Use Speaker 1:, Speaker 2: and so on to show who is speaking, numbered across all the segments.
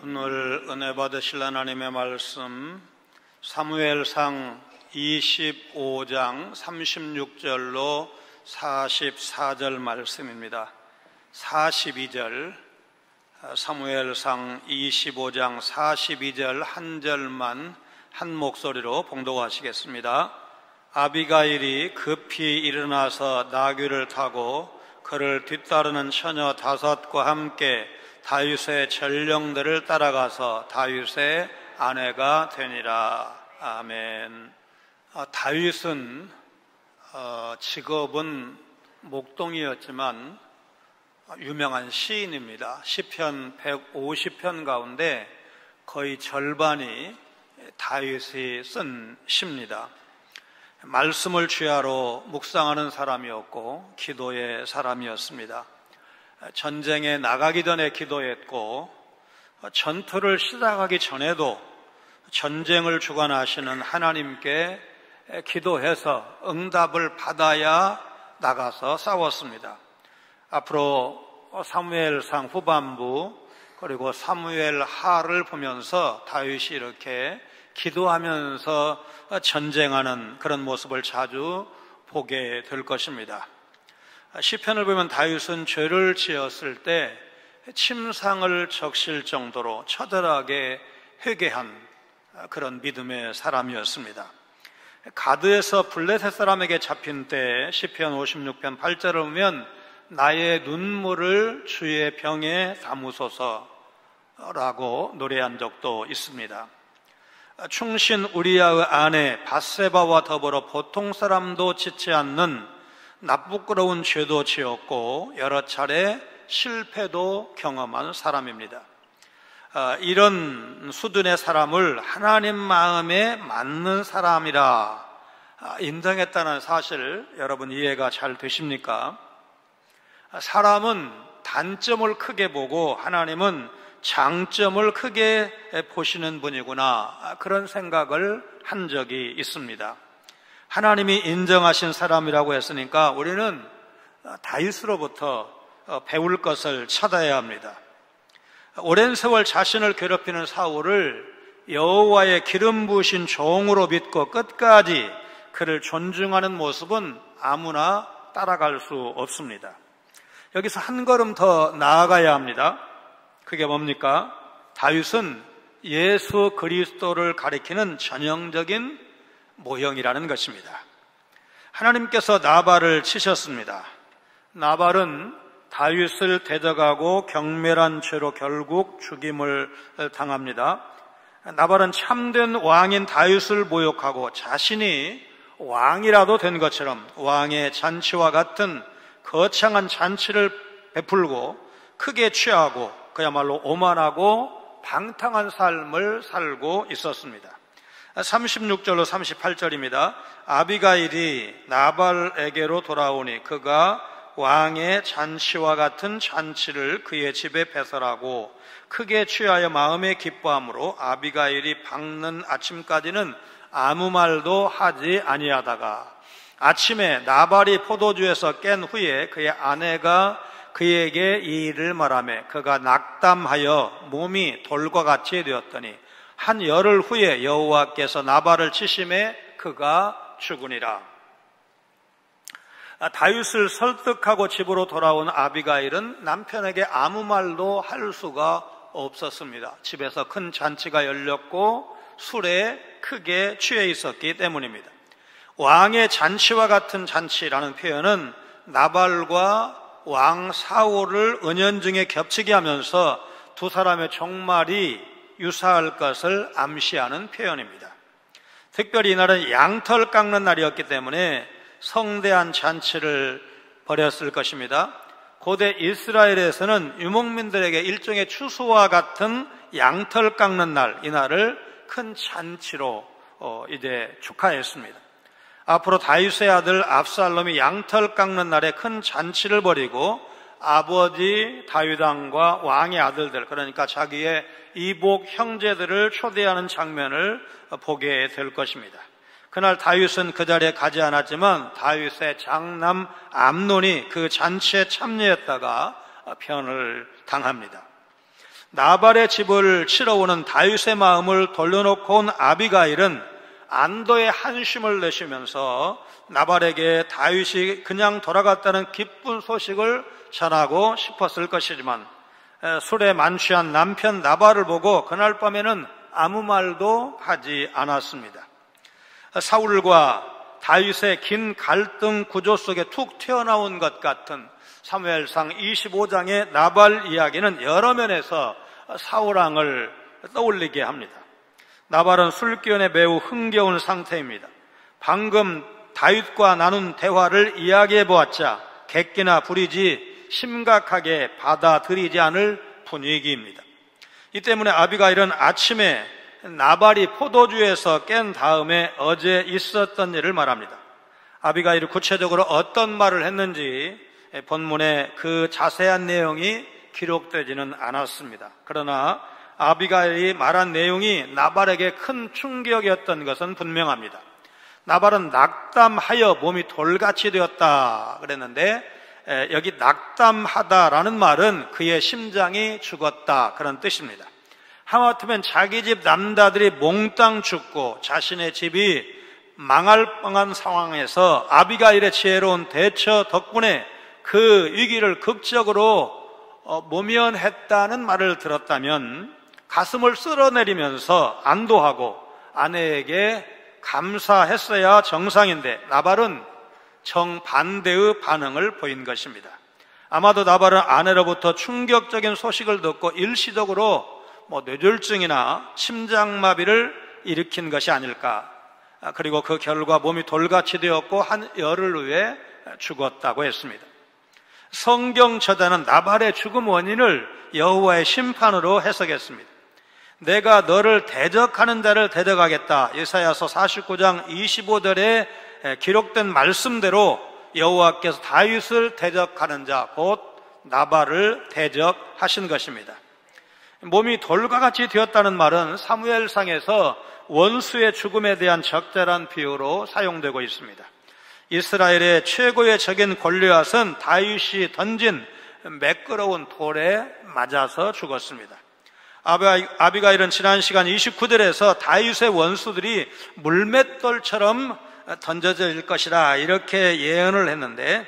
Speaker 1: 오늘 은혜 받으실 하나님의 말씀 사무엘상 25장 36절로 44절 말씀입니다. 42절 사무엘상 25장 42절 한 절만 한 목소리로 봉독하시겠습니다. 아비가일이 급히 일어나서 나귀를 타고 그를 뒤따르는 처녀 5과 함께 다윗의 전령들을 따라가서 다윗의 아내가 되니라. 아멘. 다윗은 직업은 목동이었지만 유명한 시인입니다. 시편 150편 가운데 거의 절반이 다윗이 쓴 시입니다. 말씀을 주야로 묵상하는 사람이었고 기도의 사람이었습니다. 전쟁에 나가기 전에 기도했고 전투를 시작하기 전에도 전쟁을 주관하시는 하나님께 기도해서 응답을 받아야 나가서 싸웠습니다. 앞으로 사무엘상 후반부 그리고 사무엘 하를 보면서 다윗이 이렇게 기도하면서 전쟁하는 그런 모습을 자주 보게 될 것입니다. 시편을 보면 다윗은 죄를 지었을 때 침상을 적실 정도로 처절하게 회개한 그런 믿음의 사람이었습니다. 가드에서 블레셋 사람에게 잡힌 때 시편 56편 8절을 보면 나의 눈물을 주의 병에 담으소서라고 노래한 적도 있습니다. 충신 우리야의 아내 밧세바와 더불어 보통 사람도 짓지 않는 나쁘끄러운 죄도 지었고 여러 차례 실패도 경험한 사람입니다. 이런 수준의 사람을 하나님 마음에 맞는 사람이라 인정했다는 사실 여러분 이해가 잘 되십니까? 사람은 단점을 크게 보고 하나님은 장점을 크게 보시는 분이구나 그런 생각을 한 적이 있습니다. 하나님이 인정하신 사람이라고 했으니까 우리는 다윗으로부터 배울 것을 찾아야 합니다. 오랜 세월 자신을 괴롭히는 사울을 여호와의 기름 부으신 종으로 믿고 끝까지 그를 존중하는 모습은 아무나 따라갈 수 없습니다. 여기서 한 걸음 더 나아가야 합니다. 그게 뭡니까? 다윗은 예수 그리스도를 가리키는 전형적인 모형이라는 것입니다. 하나님께서 나발을 치셨습니다. 나발은 다윗을 대적하고 경멸한 죄로 결국 죽임을 당합니다. 나발은 참된 왕인 다윗을 모욕하고 자신이 왕이라도 된 것처럼 왕의 잔치와 같은 거창한 잔치를 베풀고 크게 취하고 그야말로 오만하고 방탕한 삶을 살고 있었습니다. 36절로 38절입니다. 아비가일이 나발에게로 돌아오니 그가 왕의 잔치와 같은 잔치를 그의 집에 배설하고 크게 취하여 마음에 기뻐함으로 아비가일이 밝는 아침까지는 아무 말도 하지 아니하다가 아침에 나발이 포도주에서 깬 후에 그의 아내가 그에게 이 일을 말하며 그가 낙담하여 몸이 돌과 같이 되었더니 한 열흘 후에 여호와께서 나발을 치심에 그가 죽으니라. 다윗을 설득하고 집으로 돌아온 아비가일은 남편에게 아무 말도 할 수가 없었습니다. 집에서 큰 잔치가 열렸고 술에 크게 취해 있었기 때문입니다. 왕의 잔치와 같은 잔치라는 표현은 나발과 왕 사울을 은연중에 겹치게 하면서 두 사람의 종말이 유사할 것을 암시하는 표현입니다. 특별히 이날은 양털 깎는 날이었기 때문에 성대한 잔치를 벌였을 것입니다. 고대 이스라엘에서는 유목민들에게 일종의 추수와 같은 양털 깎는 날, 이날을 큰 잔치로 이제 축하했습니다. 앞으로 다윗의 아들 압살롬이 양털 깎는 날에 큰 잔치를 벌이고 아버지 다윗 왕과 왕의 아들들, 그러니까 자기의 이복 형제들을 초대하는 장면을 보게 될 것입니다. 그날 다윗은 그 자리에 가지 않았지만 다윗의 장남 암논이 그 잔치에 참여했다가 변을 당합니다. 나발의 집을 치러 오는 다윗의 마음을 돌려놓고 온 아비가일은 안도의 한숨을 내쉬면서 나발에게 다윗이 그냥 돌아갔다는 기쁜 소식을 전하고 싶었을 것이지만 술에 만취한 남편 나발을 보고 그날 밤에는 아무 말도 하지 않았습니다. 사울과 다윗의 긴 갈등 구조 속에 툭 튀어나온 것 같은 사무엘상 25장의 나발 이야기는 여러 면에서 사울왕을 떠올리게 합니다. 나발은 술기운에 매우 흥겨운 상태입니다. 방금 다윗과 나눈 대화를 이야기해 보았자 객기나 부리지 심각하게 받아들이지 않을 분위기입니다. 이 때문에 아비가일은 아침에 나발이 포도주에서 깬 다음에 어제 있었던 일을 말합니다. 아비가일이 구체적으로 어떤 말을 했는지 본문에 그 자세한 내용이 기록되지는 않았습니다. 그러나 아비가일이 말한 내용이 나발에게 큰 충격이었던 것은 분명합니다. 나발은 낙담하여 몸이 돌같이 되었다 그랬는데 여기 낙담하다라는 말은 그의 심장이 죽었다 그런 뜻입니다. 하마터면 자기 집 남자들이 몽땅 죽고 자신의 집이 망할 뻔한 상황에서 아비가일의 지혜로운 대처 덕분에 그 위기를 극적으로 모면했다는 말을 들었다면 가슴을 쓸어내리면서 안도하고 아내에게 감사했어야 정상인데 나발은 정반대의 반응을 보인 것입니다. 아마도 나발은 아내로부터 충격적인 소식을 듣고 일시적으로 뇌졸중이나 심장마비를 일으킨 것이 아닐까. 그리고 그 결과 몸이 돌같이 되었고 한 열흘 후에 죽었다고 했습니다. 성경 저자는 나발의 죽음 원인을 여호와의 심판으로 해석했습니다. 내가 너를 대적하는 자를 대적하겠다. 예사야서 49장 25절에 기록된 말씀대로 여호와께서 다윗을 대적하는 자, 곧 나발을 대적하신 것입니다. 몸이 돌과 같이 되었다는 말은 사무엘상에서 원수의 죽음에 대한 적절한 비유로 사용되고 있습니다. 이스라엘의 최고의 적인 골리앗은 다윗이 던진 매끄러운 돌에 맞아서 죽었습니다. 아비가일은 지난 시간 29절에서 다윗의 원수들이 물맷돌처럼 던져질 것이라 이렇게 예언을 했는데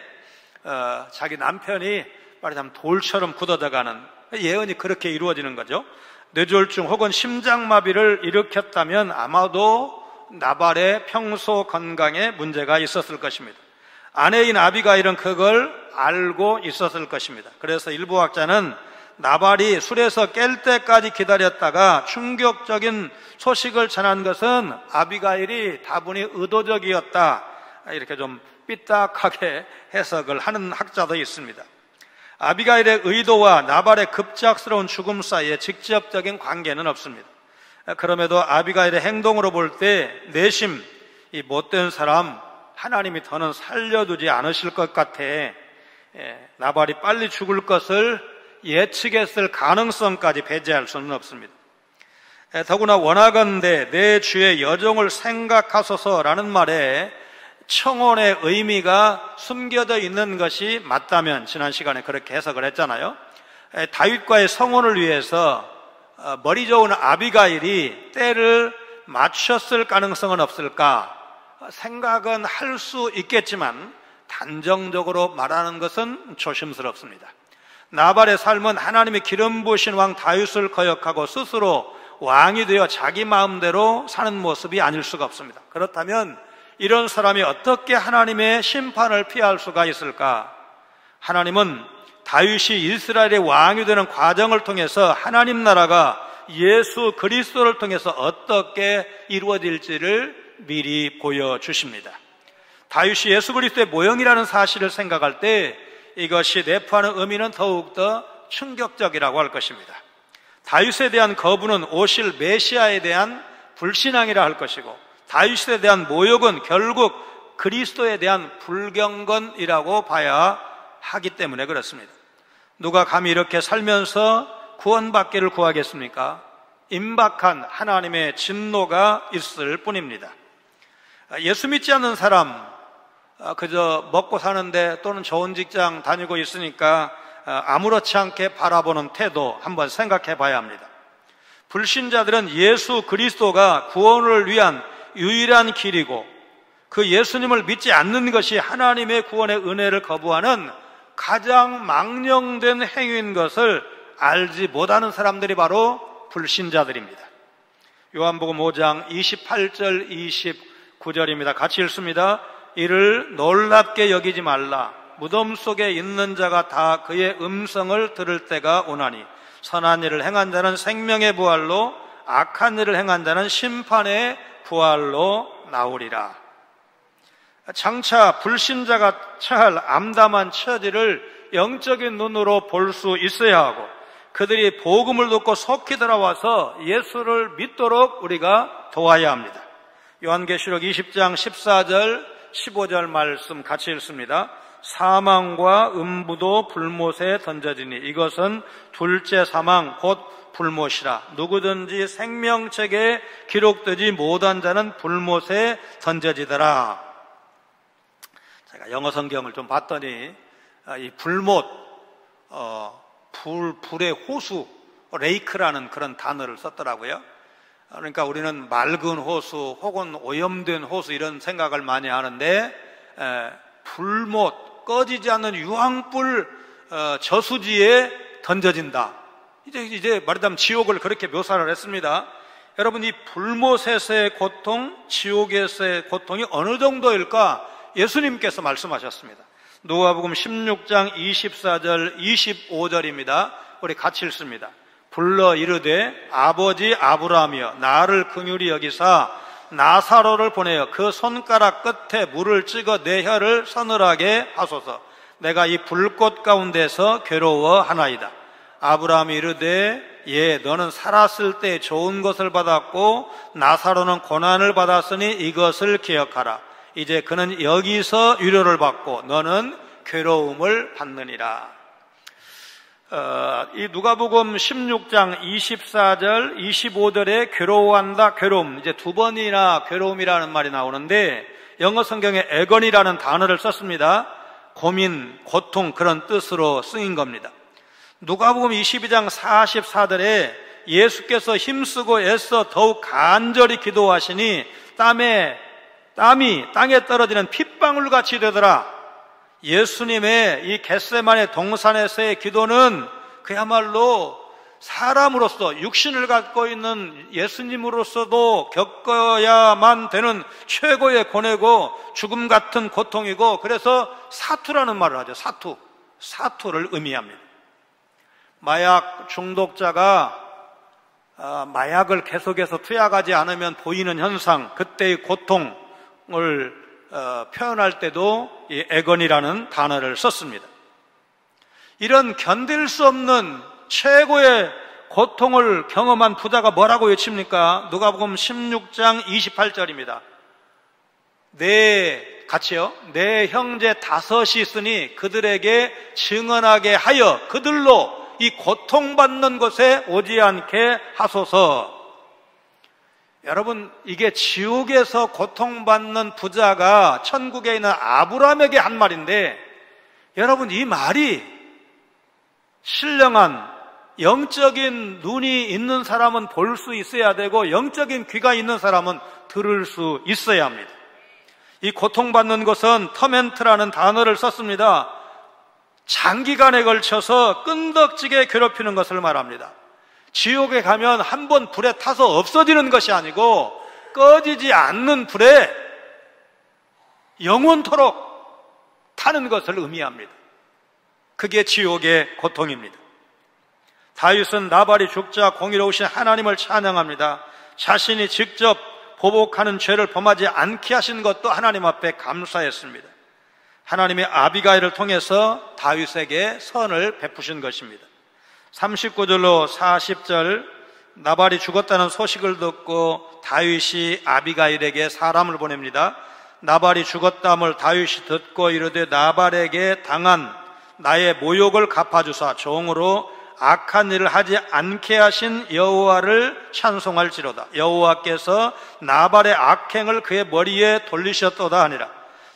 Speaker 1: 자기 남편이 말하자면 돌처럼 굳어져가는 예언이 그렇게 이루어지는 거죠. 뇌졸중 혹은 심장마비를 일으켰다면 아마도 나발의 평소 건강에 문제가 있었을 것입니다. 아내인 아비가일은 그걸 알고 있었을 것입니다. 그래서 일부 학자는 나발이 술에서 깰 때까지 기다렸다가 충격적인 소식을 전한 것은 아비가일이 다분히 의도적이었다, 이렇게 좀 삐딱하게 해석을 하는 학자도 있습니다. 아비가일의 의도와 나발의 급작스러운 죽음 사이에 직접적인 관계는 없습니다. 그럼에도 아비가일의 행동으로 볼 때 내심 이 못된 사람 하나님이 더는 살려두지 않으실 것 같아 나발이 빨리 죽을 것을 예측했을 가능성까지 배제할 수는 없습니다. 더구나 원하건대 내 주의 여종을 생각하소서라는 말에 청혼의 의미가 숨겨져 있는 것이 맞다면 지난 시간에 그렇게 해석을 했잖아요. 다윗과의 성혼을 위해서 머리 좋은 아비가일이 때를 맞췄을 가능성은 없을까? 생각은 할 수 있겠지만 단정적으로 말하는 것은 조심스럽습니다. 나발의 삶은 하나님의 기름 부으신 왕 다윗을 거역하고 스스로 왕이 되어 자기 마음대로 사는 모습이 아닐 수가 없습니다. 그렇다면 이런 사람이 어떻게 하나님의 심판을 피할 수가 있을까? 하나님은 다윗이 이스라엘의 왕이 되는 과정을 통해서 하나님 나라가 예수 그리스도를 통해서 어떻게 이루어질지를 미리 보여주십니다. 다윗이 예수 그리스도의 모형이라는 사실을 생각할 때 이것이 내포하는 의미는 더욱더 충격적이라고 할 것입니다. 다윗에 대한 거부는 오실 메시아에 대한 불신앙이라 할 것이고, 다윗에 대한 모욕은 결국 그리스도에 대한 불경건이라고 봐야 하기 때문에 그렇습니다. 누가 감히 이렇게 살면서 구원받기를 구하겠습니까? 임박한 하나님의 진노가 있을 뿐입니다. 예수 믿지 않는 사람, 그저 먹고 사는데 또는 좋은 직장 다니고 있으니까 아무렇지 않게 바라보는 태도 한번 생각해 봐야 합니다. 불신자들은 예수 그리스도가 구원을 위한 유일한 길이고 그 예수님을 믿지 않는 것이 하나님의 구원의 은혜를 거부하는 가장 망령된 행위인 것을 알지 못하는 사람들이 바로 불신자들입니다. 요한복음 5장 28절 29절입니다. 같이 읽습니다. 이를 놀랍게 여기지 말라. 무덤 속에 있는 자가 다 그의 음성을 들을 때가 오나니 선한 일을 행한 자는 생명의 부활로 악한 일을 행한 자는 심판의 부활로 나오리라. 장차 불신자가 처할 암담한 처지를 영적인 눈으로 볼 수 있어야 하고 그들이 복음을 듣고 속히 들어와서 예수를 믿도록 우리가 도와야 합니다. 요한계시록 20장 14절 15절 말씀 같이 읽습니다. 사망과 음부도 불못에 던져지니 이것은 둘째 사망 곧 불못이라. 누구든지 생명책에 기록되지 못한 자는 불못에 던져지더라. 제가 영어 성경을 좀 봤더니 이 불못, 불의 호수, 레이크라는 그런 단어를 썼더라고요. 그러니까 우리는 맑은 호수 혹은 오염된 호수 이런 생각을 많이 하는데 불못, 꺼지지 않는 유황불 저수지에 던져진다. 이제 말하자면 지옥을 그렇게 묘사를 했습니다. 여러분, 이 불못에서의 고통, 지옥에서의 고통이 어느 정도일까? 예수님께서 말씀하셨습니다. 누가복음 16장 24절 25절입니다. 우리 같이 읽습니다. 불러 이르되 아버지 아브라함이여 나를 긍휼히 여기사 나사로를 보내어 그 손가락 끝에 물을 찍어 내 혀를 서늘하게 하소서. 내가 이 불꽃 가운데서 괴로워하나이다. 아브라함이 이르되 예, 너는 살았을 때 좋은 것을 받았고 나사로는 고난을 받았으니 이것을 기억하라. 이제 그는 여기서 위로를 받고 너는 괴로움을 받느니라. 이 누가복음 16장 24절 25절에 괴로워한다, 괴로움, 이제 두 번이나 괴로움이라는 말이 나오는데 영어 성경에 애건이라는 단어를 썼습니다. 고민, 고통 그런 뜻으로 쓰인 겁니다. 누가복음 22장 44절에 예수께서 힘쓰고 애써 더욱 간절히 기도하시니 땀이 땅에 떨어지는 핏방울같이 되더라. 예수님의 이 겟세마네 동산에서의 기도는 그야말로 사람으로서 육신을 갖고 있는 예수님으로서도 겪어야만 되는 최고의 고뇌고 죽음 같은 고통이고, 그래서 사투라는 말을 하죠. 사투를 의미합니다. 마약 중독자가 마약을 계속해서 투약하지 않으면 보이는 현상, 그때의 고통을 표현할 때도 이 애건이라는 단어를 썼습니다. 이런 견딜 수 없는 최고의 고통을 경험한 부자가 뭐라고 외칩니까? 누가복음 16장 28절입니다. 같이요. 내 형제 5이 있으니 그들에게 증언하게 하여 그들로 이 고통받는 곳에 오지 않게 하소서. 여러분, 이게 지옥에서 고통받는 부자가 천국에 있는 아브라함에게 한 말인데, 여러분, 이 말이 신령한 영적인 눈이 있는 사람은 볼 수 있어야 되고 영적인 귀가 있는 사람은 들을 수 있어야 합니다. 이 고통받는 것은 터멘트라는 단어를 썼습니다. 장기간에 걸쳐서 끈덕지게 괴롭히는 것을 말합니다. 지옥에 가면 한 번 불에 타서 없어지는 것이 아니고 꺼지지 않는 불에 영원토록 타는 것을 의미합니다. 그게 지옥의 고통입니다. 다윗은 나발이 죽자 공의로우신 하나님을 찬양합니다. 자신이 직접 보복하는 죄를 범하지 않게 하신 것도 하나님 앞에 감사했습니다. 하나님의 아비가일을 통해서 다윗에게 선을 베푸신 것입니다. 39절로 40절, 나발이 죽었다는 소식을 듣고 다윗이 아비가일에게 사람을 보냅니다. 나발이 죽었다함을 다윗이 듣고 이르되 나발에게 당한 나의 모욕을 갚아주사 종으로 악한 일을 하지 않게 하신 여호와를 찬송할지로다. 여호와께서 나발의 악행을 그의 머리에 돌리셨도다 하니라.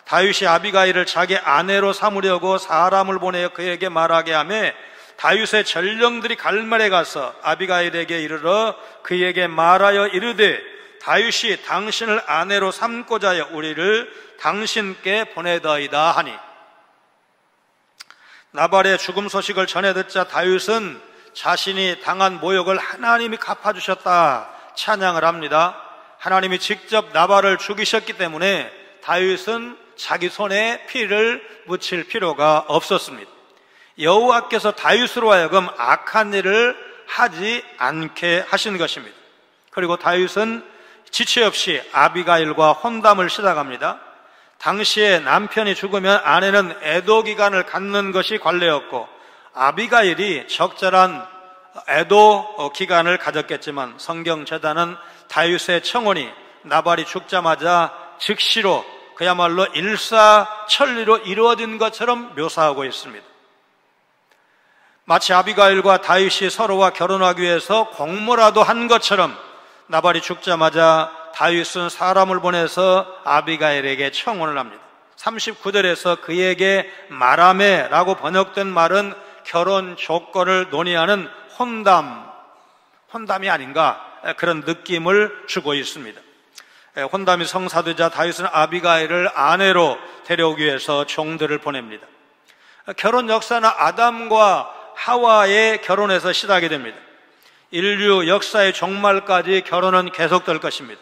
Speaker 1: 다윗이 아비가일을 자기 아내로 삼으려고 사람을 보내어 그에게 말하게 하며 다윗의 전령들이 갈멜에 가서 아비가일에게 이르러 그에게 말하여 이르되 다윗이 당신을 아내로 삼고자 하여 우리를 당신께 보내더이다 하니, 나발의 죽음 소식을 전해 듣자 다윗은 자신이 당한 모욕을 하나님이 갚아주셨다 찬양을 합니다. 하나님이 직접 나발을 죽이셨기 때문에 다윗은 자기 손에 피를 묻힐 필요가 없었습니다. 여호와께서 다윗으로 하여금 악한 일을 하지 않게 하신 것입니다. 그리고 다윗은 지체 없이 아비가일과 혼담을 시작합니다. 당시에 남편이 죽으면 아내는 애도 기간을 갖는 것이 관례였고, 아비가일이 적절한 애도 기간을 가졌겠지만 성경 제단은 다윗의 청혼이 나발이 죽자마자 즉시로 그야말로 일사천리로 이루어진 것처럼 묘사하고 있습니다. 마치 아비가일과 다윗이 서로와 결혼하기 위해서 공모라도 한 것처럼 나발이 죽자마자 다윗은 사람을 보내서 아비가일에게 청혼을 합니다. 39절에서 그에게 말하매라고 번역된 말은 결혼 조건을 논의하는 혼담이 아닌가, 그런 느낌을 주고 있습니다. 혼담이 성사되자 다윗은 아비가일을 아내로 데려오기 위해서 종들을 보냅니다. 결혼 역사는 아담과 하와의 결혼에서 시작이 됩니다. 인류 역사의 종말까지 결혼은 계속될 것입니다.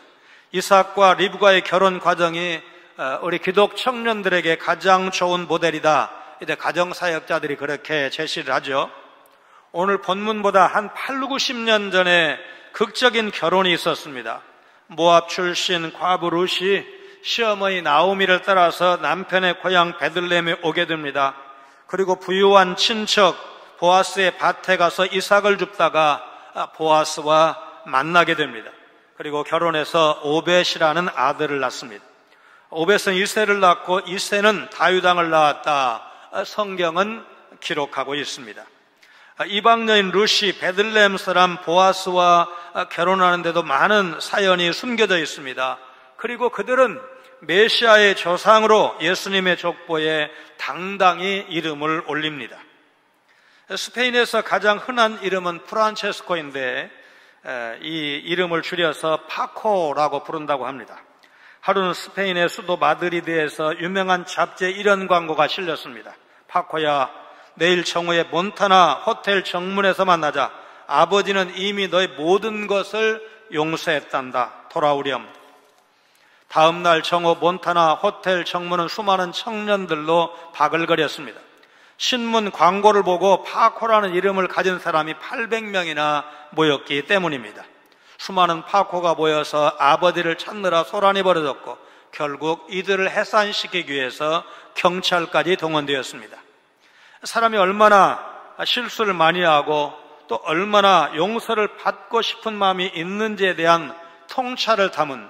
Speaker 1: 이삭과 리브가의 결혼 과정이 우리 기독 청년들에게 가장 좋은 모델이다. 이제 가정사역자들이 그렇게 제시를 하죠. 오늘 본문보다 한 8, 90년 전에 극적인 결혼이 있었습니다. 모압 출신 과부 룻이 시어머니 나오미를 따라서 남편의 고향 베들레헴에 오게 됩니다. 그리고 부유한 친척 보아스의 밭에 가서 이삭을 줍다가 보아스와 만나게 됩니다. 그리고 결혼해서 오벳이라는 아들을 낳습니다. 오벳은 이새를 낳고 이새는 다윗 왕을 낳았다. 성경은 기록하고 있습니다. 이방 여인 룻이 베들레헴 사람 보아스와 결혼하는데도 많은 사연이 숨겨져 있습니다. 그리고 그들은 메시아의 조상으로 예수님의 족보에 당당히 이름을 올립니다. 스페인에서 가장 흔한 이름은 프란체스코인데 이 이름을 줄여서 파코라고 부른다고 합니다. 하루는 스페인의 수도 마드리드에서 유명한 잡지 1연 광고가 실렸습니다. 파코야, 내일 정오에 몬타나 호텔 정문에서 만나자. 아버지는 이미 너의 모든 것을 용서했단다. 돌아오렴. 다음 날 정오 몬타나 호텔 정문은 수많은 청년들로 바글거렸습니다. 신문 광고를 보고 파코라는 이름을 가진 사람이 800명이나 모였기 때문입니다. 수많은 파코가 모여서 아버지를 찾느라 소란이 벌어졌고 결국 이들을 해산시키기 위해서 경찰까지 동원되었습니다. 사람이 얼마나 실수를 많이 하고 또 얼마나 용서를 받고 싶은 마음이 있는지에 대한 통찰을 담은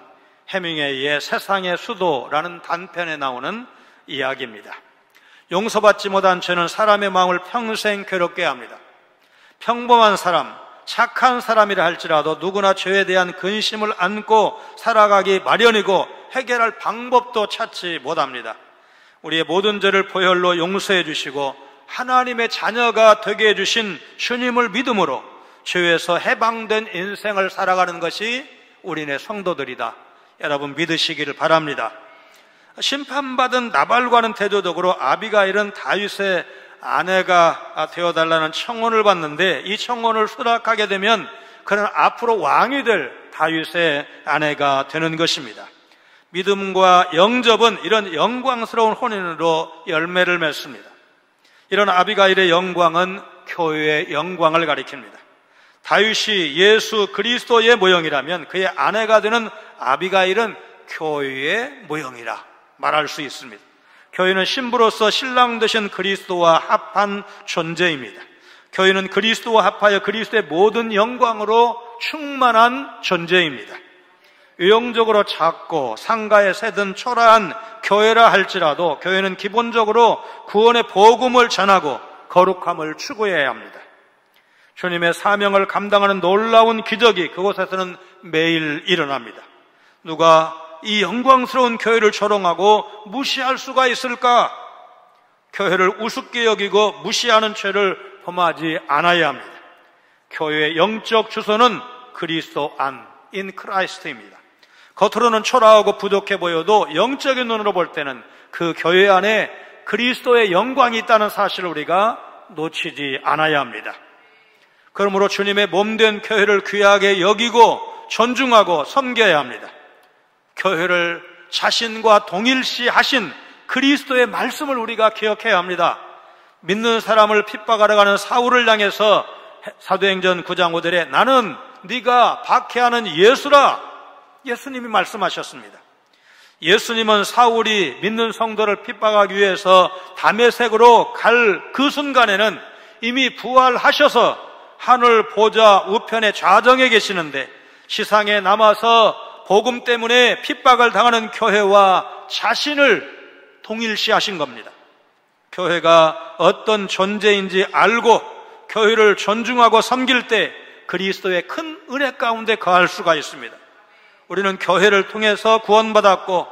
Speaker 1: 해밍웨이의 세상의 수도라는 단편에 나오는 이야기입니다. 용서받지 못한 죄는 사람의 마음을 평생 괴롭게 합니다. 평범한 사람, 착한 사람이라 할지라도 누구나 죄에 대한 근심을 안고 살아가기 마련이고 해결할 방법도 찾지 못합니다. 우리의 모든 죄를 보혈로 용서해 주시고 하나님의 자녀가 되게 해주신 주님을 믿음으로 죄에서 해방된 인생을 살아가는 것이 우리네 성도들이다. 여러분 믿으시기를 바랍니다. 심판받은 나발과는 대조적으로 아비가일은 다윗의 아내가 되어달라는 청혼을 받는데 이 청혼을 수락하게 되면 그는 앞으로 왕이 될 다윗의 아내가 되는 것입니다. 믿음과 영접은 이런 영광스러운 혼인으로 열매를 맺습니다. 이런 아비가일의 영광은 교회의 영광을 가리킵니다. 다윗이 예수 그리스도의 모형이라면 그의 아내가 되는 아비가일은 교회의 모형이라 말할 수 있습니다. 교회는 신부로서 신랑 되신 그리스도와 합한 존재입니다. 교회는 그리스도와 합하여 그리스도의 모든 영광으로 충만한 존재입니다. 외형적으로 작고 상가에 새든 초라한 교회라 할지라도 교회는 기본적으로 구원의 복음을 전하고 거룩함을 추구해야 합니다. 주님의 사명을 감당하는 놀라운 기적이 그곳에서는 매일 일어납니다. 누가 이 영광스러운 교회를 조롱하고 무시할 수가 있을까? 교회를 우습게 여기고 무시하는 죄를 범하지 않아야 합니다. 교회의 영적 주소는 그리스도 안, in Christ입니다. 겉으로는 초라하고 부족해 보여도 영적인 눈으로 볼 때는 그 교회 안에 그리스도의 영광이 있다는 사실을 우리가 놓치지 않아야 합니다. 그러므로 주님의 몸된 교회를 귀하게 여기고 존중하고 섬겨야 합니다. 교회를 자신과 동일시하신 그리스도의 말씀을 우리가 기억해야 합니다. 믿는 사람을 핍박하러 가는 사울을 향해서 사도행전 9장 5절에 나는 네가 박해하는 예수라, 예수님이 말씀하셨습니다. 예수님은 사울이 믿는 성도를 핍박하기 위해서 다메섹으로 갈 그 순간에는 이미 부활하셔서 하늘 보좌 우편에 좌정해 계시는데 지상에 남아서 복음 때문에 핍박을 당하는 교회와 자신을 동일시하신 겁니다. 교회가 어떤 존재인지 알고 교회를 존중하고 섬길 때 그리스도의 큰 은혜 가운데 거할 수가 있습니다. 우리는 교회를 통해서 구원받았고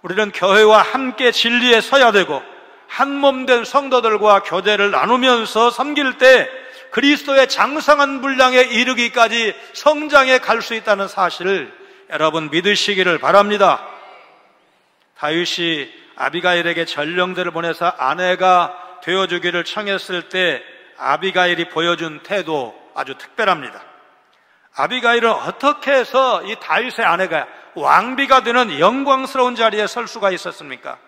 Speaker 1: 우리는 교회와 함께 진리에 서야 되고 한몸된 성도들과 교제를 나누면서 섬길 때 그리스도의 장성한 분량에 이르기까지 성장해 갈 수 있다는 사실을 여러분 믿으시기를 바랍니다. 다윗이 아비가일에게 전령들을 보내서 아내가 되어주기를 청했을 때 아비가일이 보여준 태도 아주 특별합니다. 아비가일은 어떻게 해서 이 다윗의 아내가 왕비가 되는 영광스러운 자리에 설 수가 있었습니까?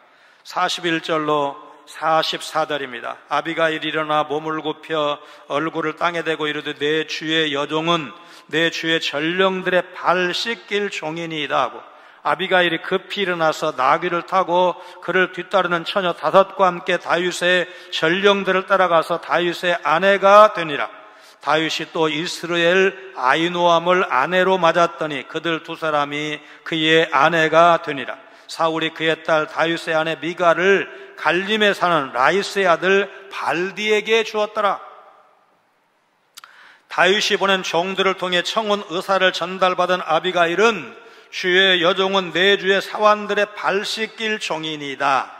Speaker 1: 41절로 44절입니다. 아비가일이 일어나 몸을 굽혀 얼굴을 땅에 대고 이르되 내 주의 여종은 내 주의 전령들의 발 씻길 종이니이다 하고 아비가일이 급히 일어나서 나귀를 타고 그를 뒤따르는 처녀 5과 함께 다윗의 전령들을 따라가서 다윗의 아내가 되니라. 다윗이 또 이스라엘 아히노암을 아내로 맞았더니 그들 2사람이 그의 아내가 되니라. 사울이 그의 딸 다윗의 아내 미가를 갈림에 사는 라이스의 아들 발디에게 주었더라. 다윗이 보낸 종들을 통해 청혼 의사를 전달받은 아비가일은 주의 여종은 내 주의 사환들의 발 씻길 종이니이다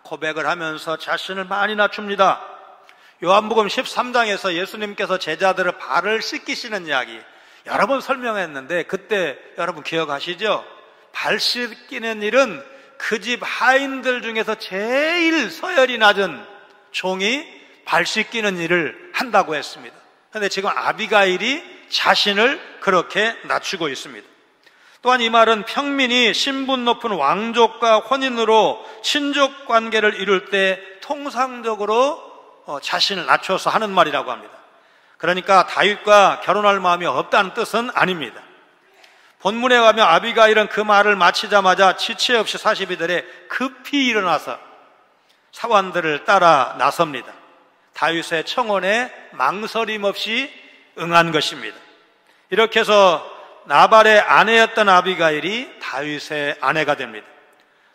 Speaker 1: 고백을 하면서 자신을 많이 낮춥니다. 요한복음 13장에서 예수님께서 제자들의 발을 씻기시는 이야기 여러 번 설명했는데 그때 여러분 기억하시죠? 발 씻기는 일은 그 집 하인들 중에서 제일 서열이 낮은 종이 발 씻기는 일을 한다고 했습니다. 그런데 지금 아비가일이 자신을 그렇게 낮추고 있습니다. 또한 이 말은 평민이 신분 높은 왕족과 혼인으로 친족 관계를 이룰 때 통상적으로 자신을 낮춰서 하는 말이라고 합니다. 그러니까 다윗과 결혼할 마음이 없다는 뜻은 아닙니다. 본문에 가면 아비가일은 그 말을 마치자마자 지체 없이 42절에 급히 일어나서 사환들을 따라 나섭니다. 다윗의 청혼에 망설임 없이 응한 것입니다. 이렇게 해서 나발의 아내였던 아비가일이 다윗의 아내가 됩니다.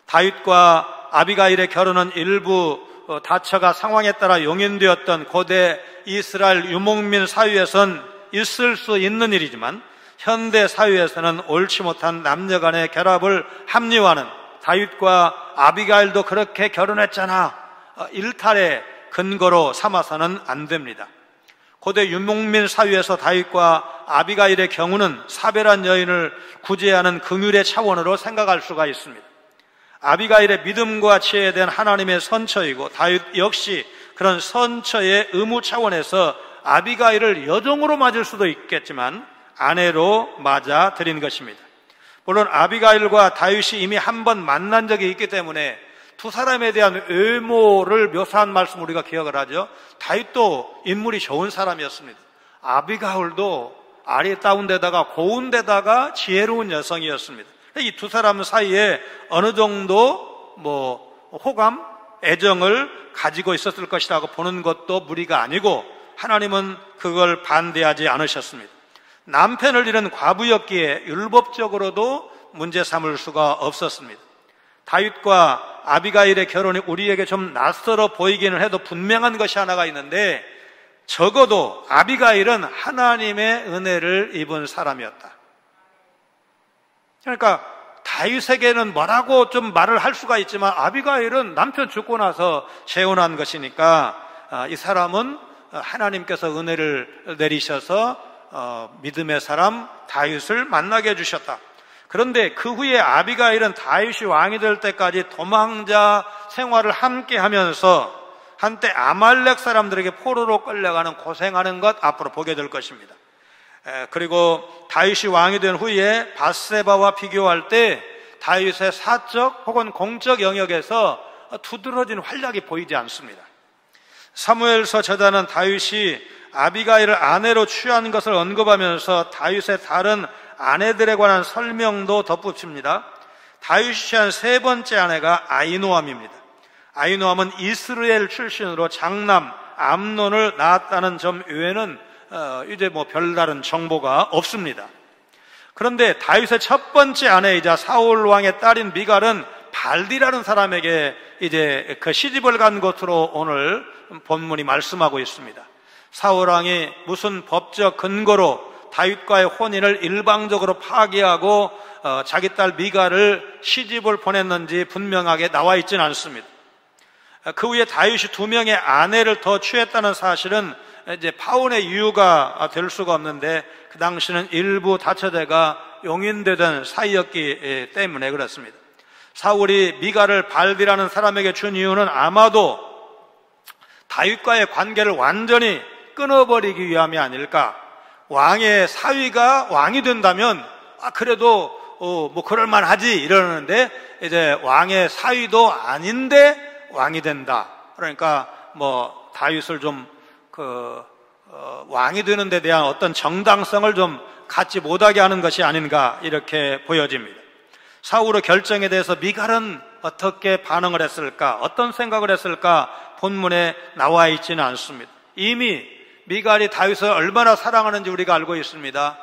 Speaker 1: 다윗과 아비가일의 결혼은 일부 다처가 상황에 따라 용인되었던 고대 이스라엘 유목민 사회에선 있을 수 있는 일이지만 현대 사회에서는 옳지 못한 남녀 간의 결합을 합리화하는 다윗과 아비가일도 그렇게 결혼했잖아 일탈의 근거로 삼아서는 안 됩니다. 고대 유목민 사회에서 다윗과 아비가일의 경우는 사별한 여인을 구제하는 긍휼의 차원으로 생각할 수가 있습니다. 아비가일의 믿음과 지혜에 대한 하나님의 선처이고 다윗 역시 그런 선처의 의무 차원에서 아비가일을 여종으로 맞을 수도 있겠지만 아내로 맞아 드린 것입니다. 물론 아비가일과 다윗이 이미 한 번 만난 적이 있기 때문에 두 사람에 대한 외모를 묘사한 말씀 우리가 기억을 하죠. 다윗도 인물이 좋은 사람이었습니다. 아비가일도 아리따운 데다가 고운 데다가 지혜로운 여성이었습니다. 이 두 사람 사이에 어느 정도 호감, 애정을 가지고 있었을 것이라고 보는 것도 무리가 아니고 하나님은 그걸 반대하지 않으셨습니다. 남편을 잃은 과부였기에 율법적으로도 문제 삼을 수가 없었습니다. 다윗과 아비가일의 결혼이 우리에게 좀 낯설어 보이기는 해도 분명한 것이 하나가 있는데 적어도 아비가일은 하나님의 은혜를 입은 사람이었다. 그러니까 다윗에게는 뭐라고 좀 말을 할 수가 있지만 아비가일은 남편 죽고 나서 재혼한 것이니까 이 사람은 하나님께서 은혜를 내리셔서 믿음의 사람 다윗을 만나게 해주셨다. 그런데 그 후에 아비가일은 다윗이 왕이 될 때까지 도망자 생활을 함께 하면서 한때 아말렉 사람들에게 포로로 끌려가는 고생하는 것 앞으로 보게 될 것입니다. 그리고 다윗이 왕이 된 후에 밧세바와 비교할 때 다윗의 사적 혹은 공적 영역에서 두드러진 활약이 보이지 않습니다. 사무엘서 저자는 다윗이 아비가일을 아내로 취한 것을 언급하면서 다윗의 다른 아내들에 관한 설명도 덧붙입니다. 다윗이 취한 세 번째 아내가 아히노암입니다. 아히노암은 이스라엘 출신으로 장남 암논을 낳았다는 점 외에는 이제 별다른 정보가 없습니다. 그런데 다윗의 첫 번째 아내이자 사울 왕의 딸인 미갈은 발디라는 사람에게 이제 그 시집을 간 것으로 오늘 본문이 말씀하고 있습니다. 사울 왕이 무슨 법적 근거로 다윗과의 혼인을 일방적으로 파기하고 자기 딸 미갈을 시집을 보냈는지 분명하게 나와 있지는 않습니다. 그 후에 다윗이 2명의 아내를 더 취했다는 사실은 이제 파혼의 이유가 될 수가 없는데 그 당시는 일부 다처제가 용인되던 사이였기 때문에 그렇습니다. 사울이 미갈을 발디라는 사람에게 준 이유는 아마도 다윗과의 관계를 완전히 끊어버리기 위함이 아닐까. 왕의 사위가 왕이 된다면 그래도 그럴만하지 이러는데 이제 왕의 사위도 아닌데 왕이 된다. 그러니까 다윗을 좀 왕이 되는 데 대한 어떤 정당성을 좀 갖지 못하게 하는 것이 아닌가 이렇게 보여집니다. 사울의 결정에 대해서 미갈은 어떻게 반응을 했을까, 어떤 생각을 했을까 본문에 나와 있지는 않습니다. 이미 미갈이 다윗을 얼마나 사랑하는지 우리가 알고 있습니다.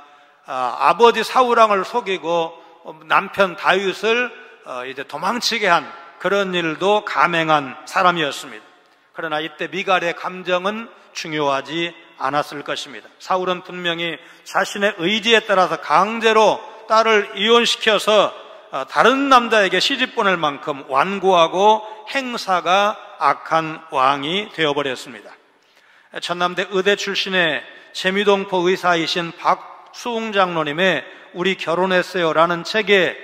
Speaker 1: 아버지 사울왕을 속이고 남편 다윗을 이제 도망치게 한 그런 일도 감행한 사람이었습니다. 그러나 이때 미갈의 감정은 중요하지 않았을 것입니다. 사울은 분명히 자신의 의지에 따라서 강제로 딸을 이혼시켜서 다른 남자에게 시집 보낼 만큼 완고하고 행사가 악한 왕이 되어버렸습니다. 전남대 의대 출신의 재미동포 의사이신 박수웅 장로님의 우리 결혼했어요라는 책에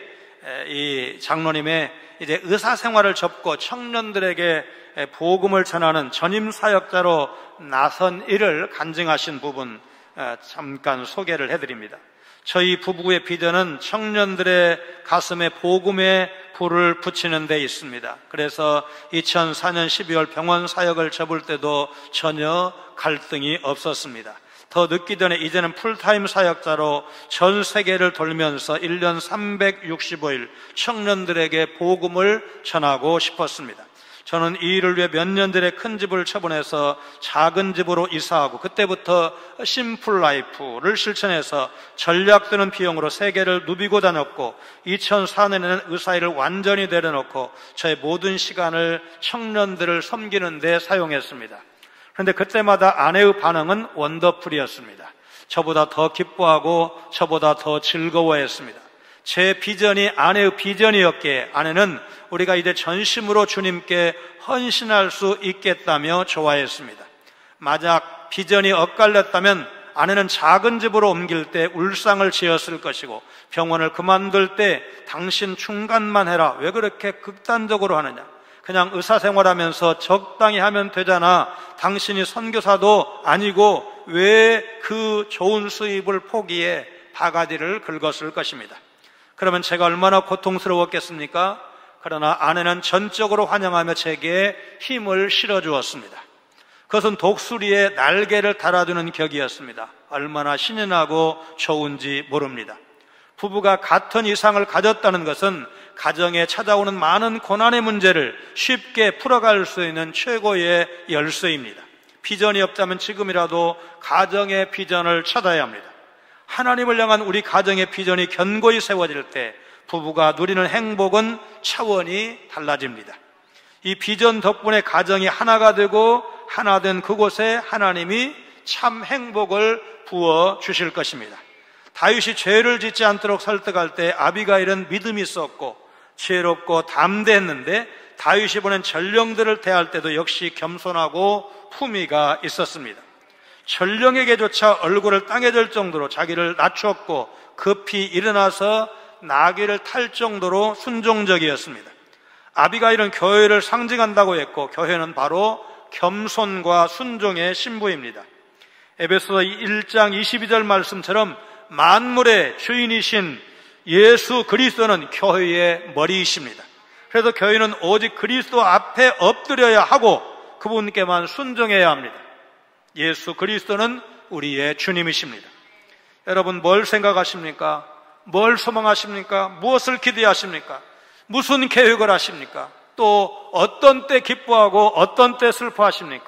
Speaker 1: 이 장로님의 이제 의사 생활을 접고 청년들에게 복음을 전하는 전임 사역자로 나선 일을 간증하신 부분 잠깐 소개를 해드립니다. 저희 부부의 비전은 청년들의 가슴에 복음의 불을 붙이는 데 있습니다. 그래서 2004년 12월 병원 사역을 접을 때도 전혀 갈등이 없었습니다. 더 늦기 전에 이제는 풀타임 사역자로 전 세계를 돌면서 1년 365일 청년들에게 복음을 전하고 싶었습니다. 저는 이 일을 위해 몇 년 전에 큰 집을 처분해서 작은 집으로 이사하고 그때부터 심플 라이프를 실천해서 전략드는 비용으로 세계를 누비고 다녔고 2004년에는 의사일을 완전히 내려놓고 저의 모든 시간을 청년들을 섬기는 데 사용했습니다. 그런데 그때마다 아내의 반응은 원더풀이었습니다. 저보다 더 기뻐하고 저보다 더 즐거워했습니다. 제 비전이 아내의 비전이었기에 아내는 우리가 이제 전심으로 주님께 헌신할 수 있겠다며 좋아했습니다. 만약 비전이 엇갈렸다면 아내는 작은 집으로 옮길 때 울상을 지었을 것이고 병원을 그만둘 때 당신 중간만 해라. 왜 그렇게 극단적으로 하느냐. 그냥 의사생활하면서 적당히 하면 되잖아. 당신이 선교사도 아니고 왜 그 좋은 수입을 포기해 바가지를 긁었을 것입니다. 그러면 제가 얼마나 고통스러웠겠습니까? 그러나 아내는 전적으로 환영하며 제게 힘을 실어주었습니다. 그것은 독수리에 날개를 달아주는 격이었습니다. 얼마나 신이 나고 좋은지 모릅니다. 부부가 같은 이상을 가졌다는 것은 가정에 찾아오는 많은 고난의 문제를 쉽게 풀어갈 수 있는 최고의 열쇠입니다. 비전이 없다면 지금이라도 가정의 비전을 찾아야 합니다. 하나님을 향한 우리 가정의 비전이 견고히 세워질 때 부부가 누리는 행복은 차원이 달라집니다. 이 비전 덕분에 가정이 하나가 되고 하나 된 그곳에 하나님이 참 행복을 부어 주실 것입니다. 다윗이 죄를 짓지 않도록 설득할 때 아비가일은 믿음이 있었고 지혜롭고 담대했는데 다윗이 보낸 전령들을 대할 때도 역시 겸손하고 품위가 있었습니다. 전령에게조차 얼굴을 땅에 댈 정도로 자기를 낮췄고 급히 일어나서 나귀를 탈 정도로 순종적이었습니다. 아비가일은 교회를 상징한다고 했고 교회는 바로 겸손과 순종의 신부입니다. 에베소서 1장 22절 말씀처럼 만물의 주인이신 예수 그리스도는 교회의 머리이십니다. 그래서 교회는 오직 그리스도 앞에 엎드려야 하고 그분께만 순종해야 합니다. 예수 그리스도는 우리의 주님이십니다. 여러분 뭘 생각하십니까? 뭘 소망하십니까? 무엇을 기대하십니까? 무슨 계획을 하십니까? 또 어떤 때 기뻐하고 어떤 때 슬퍼하십니까?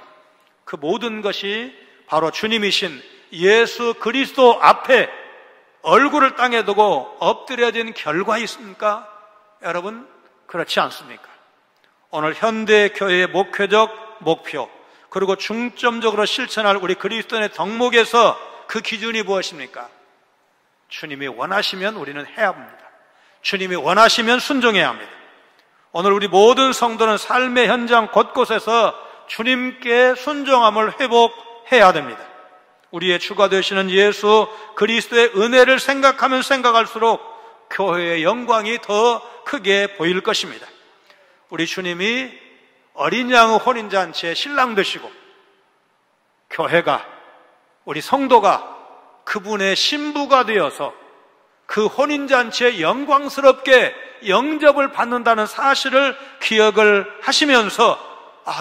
Speaker 1: 그 모든 것이 바로 주님이신 예수 그리스도 앞에 얼굴을 땅에 두고 엎드려진 결과 있습니까? 여러분 그렇지 않습니까? 오늘 현대 교회의 목회적 목표 그리고 중점적으로 실천할 우리 그리스도인의 덕목에서 그 기준이 무엇입니까? 주님이 원하시면 우리는 해야 합니다. 주님이 원하시면 순종해야 합니다. 오늘 우리 모든 성도는 삶의 현장 곳곳에서 주님께 순종함을 회복해야 됩니다. 우리의 주가 되시는 예수 그리스도의 은혜를 생각하면 생각할수록 교회의 영광이 더 크게 보일 것입니다. 우리 주님이 어린 양의 혼인잔치의 신랑 되시고 교회가 우리 성도가 그분의 신부가 되어서 그 혼인잔치에 영광스럽게 영접을 받는다는 사실을 기억을 하시면서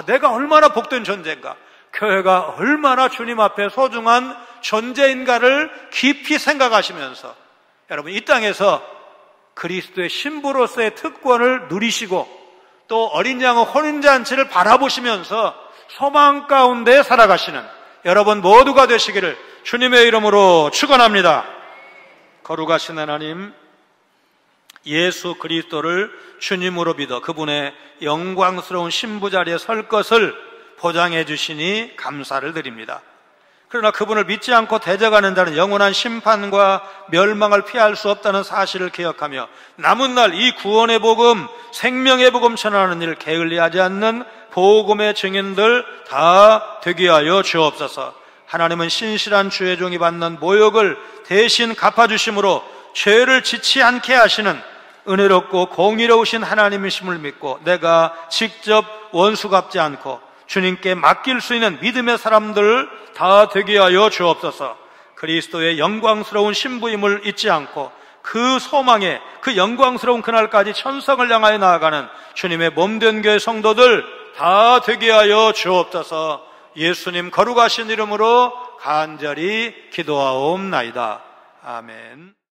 Speaker 1: 내가 얼마나 복된 존재인가, 교회가 얼마나 주님 앞에 소중한 존재인가를 깊이 생각하시면서 여러분 이 땅에서 그리스도의 신부로서의 특권을 누리시고 또 어린 양의 혼인잔치를 바라보시면서 소망 가운데 살아가시는 여러분 모두가 되시기를 주님의 이름으로 축원합니다. 거룩하신 하나님, 예수 그리스도를 주님으로 믿어 그분의 영광스러운 신부 자리에 설 것을 보장해 주시니 감사를 드립니다. 그러나 그분을 믿지 않고 대적하는 자는 영원한 심판과 멸망을 피할 수 없다는 사실을 기억하며 남은 날 이 구원의 복음, 생명의 복음 전하는 일 게을리하지 않는 복음의 증인들 다 되게 하여 주옵소서. 하나님은 신실한 주의 종이 받는 모욕을 대신 갚아주심으로 죄를 짓지 않게 하시는 은혜롭고 공의로우신 하나님이심을 믿고 내가 직접 원수 갚지 않고 주님께 맡길 수 있는 믿음의 사람들 다 되게 하여 주옵소서. 그리스도의 영광스러운 신부임을 잊지 않고 그 소망에 그 영광스러운 그날까지 천성을 향하여 나아가는 주님의 몸된 교회 성도들 다 되게 하여 주옵소서. 예수님 거룩하신 이름으로 간절히 기도하옵나이다. 아멘.